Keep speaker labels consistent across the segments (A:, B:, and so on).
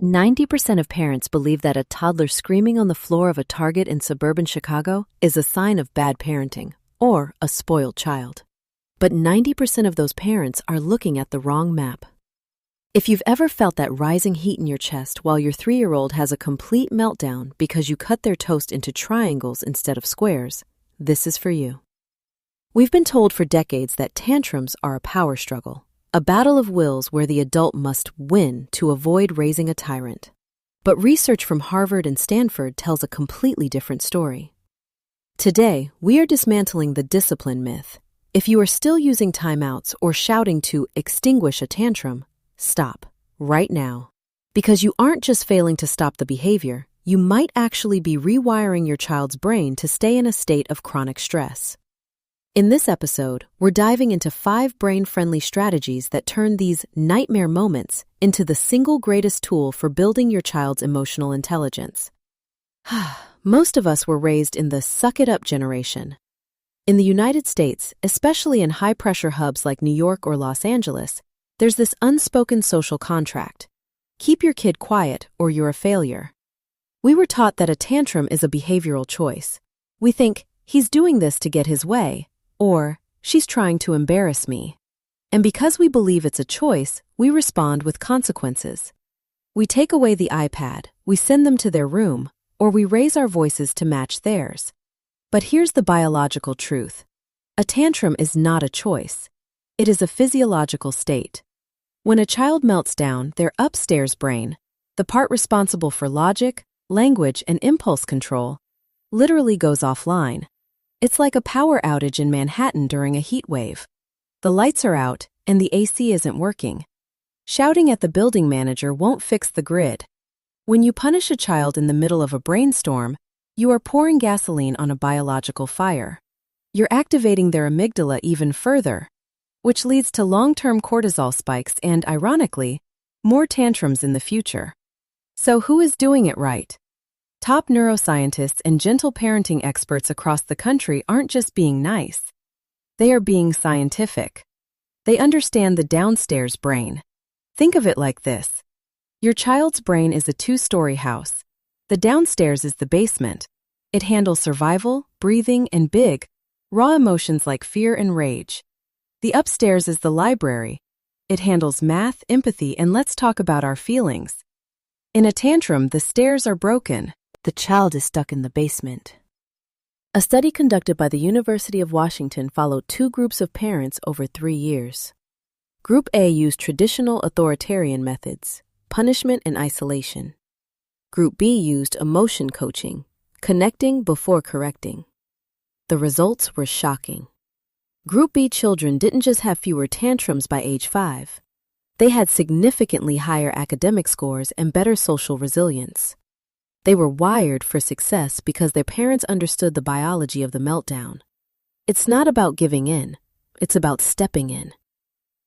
A: 90% of parents believe that a toddler screaming on the floor of a Target in suburban Chicago is a sign of bad parenting or a spoiled child. But 90% of those parents are looking at the wrong map. If you've ever felt that rising heat in your chest while your 3-year-old has a complete meltdown because you cut their toast into triangles instead of squares, this is for you. We've been told for decades that tantrums are a power struggle, a battle of wills where the adult must win to avoid raising a tyrant. But research from Harvard and Stanford tells a completely different story. Today, we are dismantling the discipline myth. If you are still using timeouts or shouting to extinguish a tantrum, stop right now. Because you aren't just failing to stop the behavior, you might actually be rewiring your child's brain to stay in a state of chronic stress. In this episode, we're diving into 5 brain-friendly strategies that turn these nightmare moments into the single greatest tool for building your child's emotional intelligence. Most of us were raised in the suck-it-up generation. In the United States, especially in high-pressure hubs like New York or Los Angeles, there's this unspoken social contract. Keep your kid quiet or you're a failure. We were taught that a tantrum is a behavioral choice. We think, he's doing this to get his way, or she's trying to embarrass me. And because we believe it's a choice, we respond with consequences. We take away the iPad, we send them to their room, or we raise our voices to match theirs. But here's the biological truth. A tantrum is not a choice. It is a physiological state. When a child melts down, their upstairs brain, the part responsible for logic, language, and impulse control, literally goes offline. It's like a power outage in Manhattan during a heat wave. The lights are out, and the AC isn't working. Shouting at the building manager won't fix the grid. When you punish a child in the middle of a brainstorm, you are pouring gasoline on a biological fire. You're activating their amygdala even further, which leads to long-term cortisol spikes and, ironically, more tantrums in the future. So who is doing it right? Top neuroscientists and gentle parenting experts across the country aren't just being nice. They are being scientific. They understand the downstairs brain. Think of it like this. Your child's brain is a 2-story house. The downstairs is the basement. It handles survival, breathing, and big, raw emotions like fear and rage. The upstairs is the library. It handles math, empathy, and let's talk about our feelings. In a tantrum, the stairs are broken. The child is stuck in the basement. A study conducted by the University of Washington followed 2 groups of parents over 3 years. Group A used traditional authoritarian methods, punishment and isolation. Group B used emotion coaching, connecting before correcting. The results were shocking. Group B children didn't just have fewer tantrums by age 5. They had significantly higher academic scores and better social resilience. They were wired for success because their parents understood the biology of the meltdown. It's not about giving in, it's about stepping in.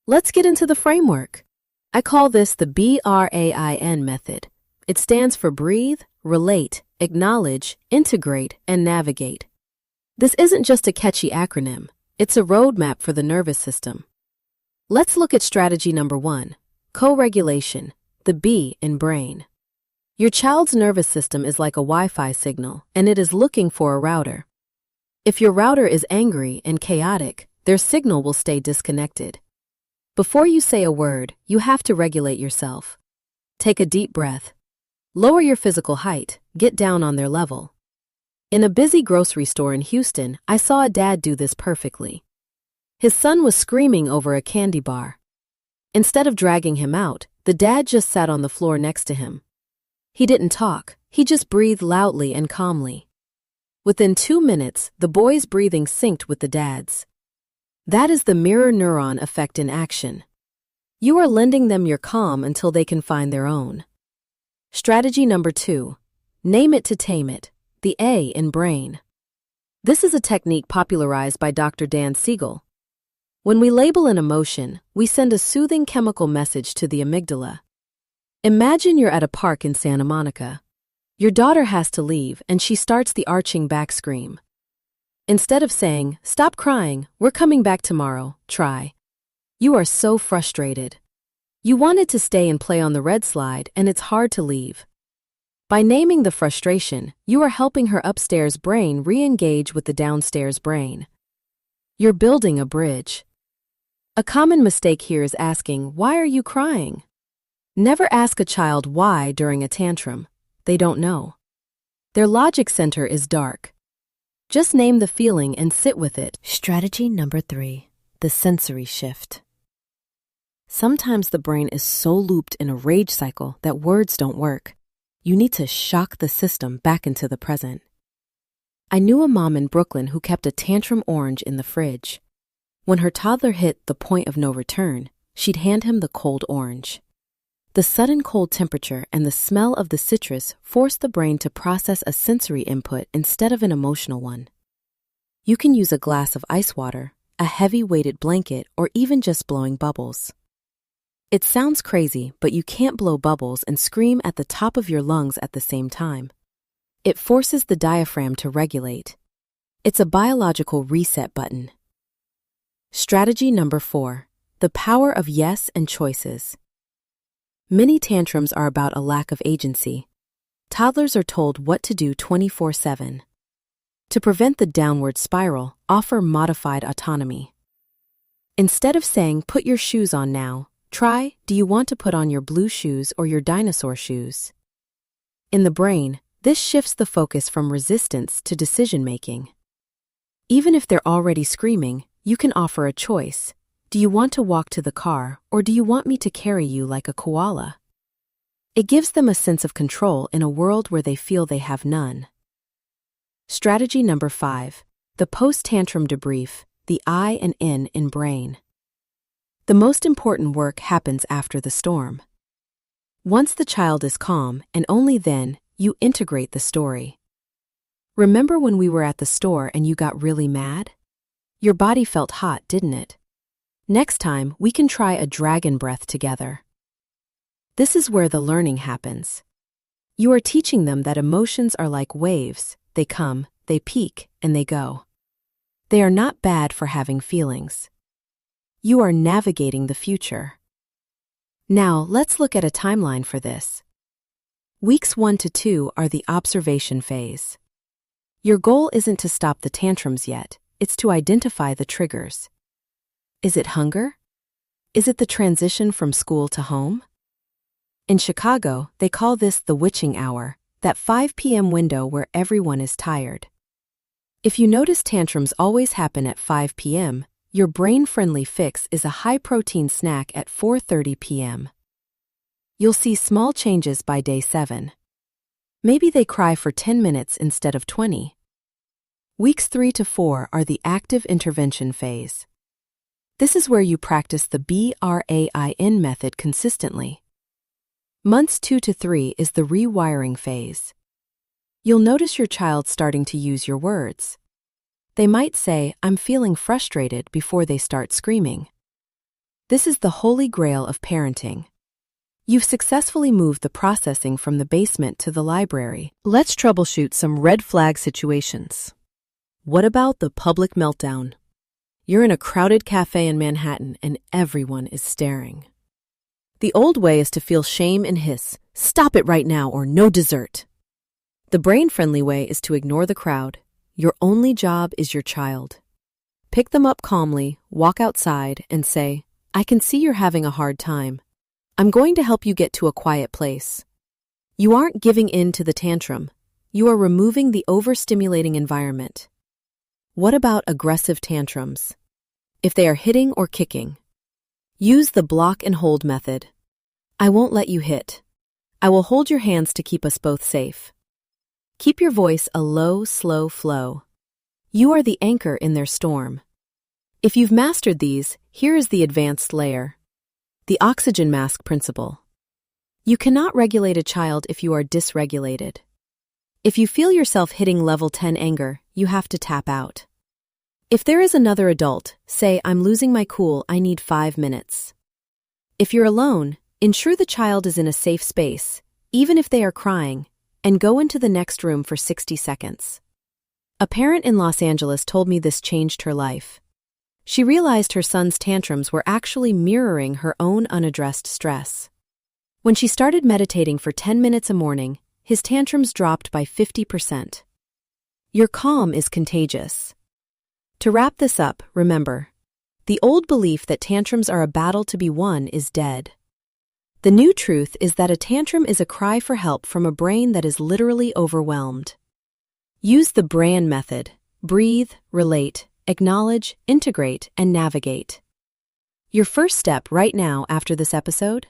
A: Let's get into the framework. I call this the B.R.A.I.N method. It stands for breathe, relate, acknowledge, integrate, and navigate. This isn't just a catchy acronym, it's a roadmap for the nervous system. Let's look at strategy number 1, co-regulation, the B in brain. Your child's nervous system is like a Wi-Fi signal, and it is looking for a router. If your router is angry and chaotic, their signal will stay disconnected. Before you say a word, you have to regulate yourself. Take a deep breath. Lower your physical height, get down on their level. In a busy grocery store in Houston, I saw a dad do this perfectly. His son was screaming over a candy bar. Instead of dragging him out, the dad just sat on the floor next to him. He didn't talk, he just breathed loudly and calmly. Within 2 minutes, the boy's breathing synced with the dad's. That is the mirror neuron effect in action. You are lending them your calm until they can find their own. Strategy number 2, name it to tame it, the A in brain. This is a technique popularized by Dr. Dan Siegel. When we label an emotion, we send a soothing chemical message to the amygdala. Imagine you're at a park in Santa Monica. Your daughter has to leave, and she starts the arching back scream. Instead of saying, "Stop crying, we're coming back tomorrow," try, "You are so frustrated." You wanted to stay and play on the red slide, and it's hard to leave. By naming the frustration, you are helping her upstairs brain re-engage with the downstairs brain. You're building a bridge. A common mistake here is asking, "Why are you crying?" Never ask a child why during a tantrum. They don't know. Their logic center is dark. Just name the feeling and sit with it. Strategy number 3, the sensory shift. Sometimes the brain is so looped in a rage cycle that words don't work. You need to shock the system back into the present. I knew a mom in Brooklyn who kept a tantrum orange in the fridge. When her toddler hit the point of no return, she'd hand him the cold orange. The sudden cold temperature and the smell of the citrus forced the brain to process a sensory input instead of an emotional one. You can use a glass of ice water, a heavy weighted blanket, or even just blowing bubbles. It sounds crazy, but you can't blow bubbles and scream at the top of your lungs at the same time. It forces the diaphragm to regulate. It's a biological reset button. Strategy number 4, the power of yes and choices. Many tantrums are about a lack of agency. Toddlers are told what to do 24/7. To prevent the downward spiral, offer modified autonomy. Instead of saying, "Put your shoes on now," try, "Do you want to put on your blue shoes or your dinosaur shoes?" In the brain, this shifts the focus from resistance to decision-making. Even if they're already screaming, you can offer a choice. Do you want to walk to the car, or do you want me to carry you like a koala? It gives them a sense of control in a world where they feel they have none. Strategy number 5, the post-tantrum debrief, the I and N in brain. The most important work happens after the storm. Once the child is calm, and only then, you integrate the story. Remember when we were at the store and you got really mad? Your body felt hot, didn't it? Next time, we can try a dragon breath together. This is where the learning happens. You are teaching them that emotions are like waves. They come, they peak, and they go. They are not bad for having feelings. You are navigating the future. Now, let's look at a timeline for this. Weeks 1 to 2 are the observation phase. Your goal isn't to stop the tantrums yet, it's to identify the triggers. Is it hunger? Is it the transition from school to home? In Chicago, they call this the witching hour, that 5 p.m. window where everyone is tired. If you notice tantrums always happen at 5 p.m., your brain-friendly fix is a high-protein snack at 4:30 p.m. You'll see small changes by day 7. Maybe they cry for 10 minutes instead of 20. Weeks 3 to 4 are the active intervention phase. This is where you practice the B.R.A.I.N method consistently. Months 2 to 3 is the rewiring phase. You'll notice your child starting to use your words. They might say, "I'm feeling frustrated," before they start screaming. This is the holy grail of parenting. You've successfully moved the processing from the basement to the library. Let's troubleshoot some red flag situations. What about the public meltdown? You're in a crowded cafe in Manhattan and everyone is staring. The old way is to feel shame and hiss, "Stop it right now or no dessert." The brain-friendly way is to ignore the crowd. Your only job is your child. Pick them up calmly, walk outside, and say, "I can see you're having a hard time. I'm going to help you get to a quiet place." You aren't giving in to the tantrum. You are removing the overstimulating environment. What about aggressive tantrums? If they are hitting or kicking, use the block and hold method. I won't let you hit. I will hold your hands to keep us both safe. Keep your voice a low, slow flow. You are the anchor in their storm. If you've mastered these, here is the advanced layer. The oxygen mask principle. You cannot regulate a child if you are dysregulated. If you feel yourself hitting level 10 anger, you have to tap out. If there is another adult, say, "I'm losing my cool, I need 5 minutes." If you're alone, ensure the child is in a safe space, even if they are crying, and go into the next room for 60 seconds. A parent in Los Angeles told me this changed her life. She realized her son's tantrums were actually mirroring her own unaddressed stress. When she started meditating for 10 minutes a morning, his tantrums dropped by 50%. Your calm is contagious. To wrap this up, remember, the old belief that tantrums are a battle to be won is dead. The new truth is that a tantrum is a cry for help from a brain that is literally overwhelmed. Use the B.R.A.I.N method: breathe, relate, acknowledge, integrate, and navigate. Your first step right now after this episode?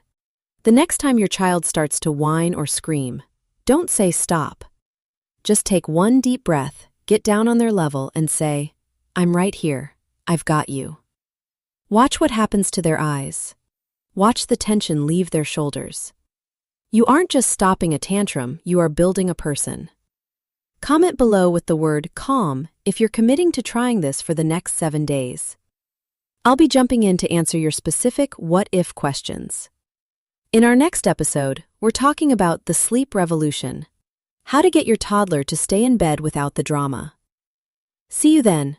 A: The next time your child starts to whine or scream, don't say stop. Just take one deep breath, get down on their level, and say, "I'm right here. I've got you." Watch what happens to their eyes. Watch the tension leave their shoulders. You aren't just stopping a tantrum, you are building a person. Comment below with the word calm if you're committing to trying this for the next 7 days. I'll be jumping in to answer your specific what-if questions. In our next episode, we're talking about the sleep revolution: how to get your toddler to stay in bed without the drama. See you then.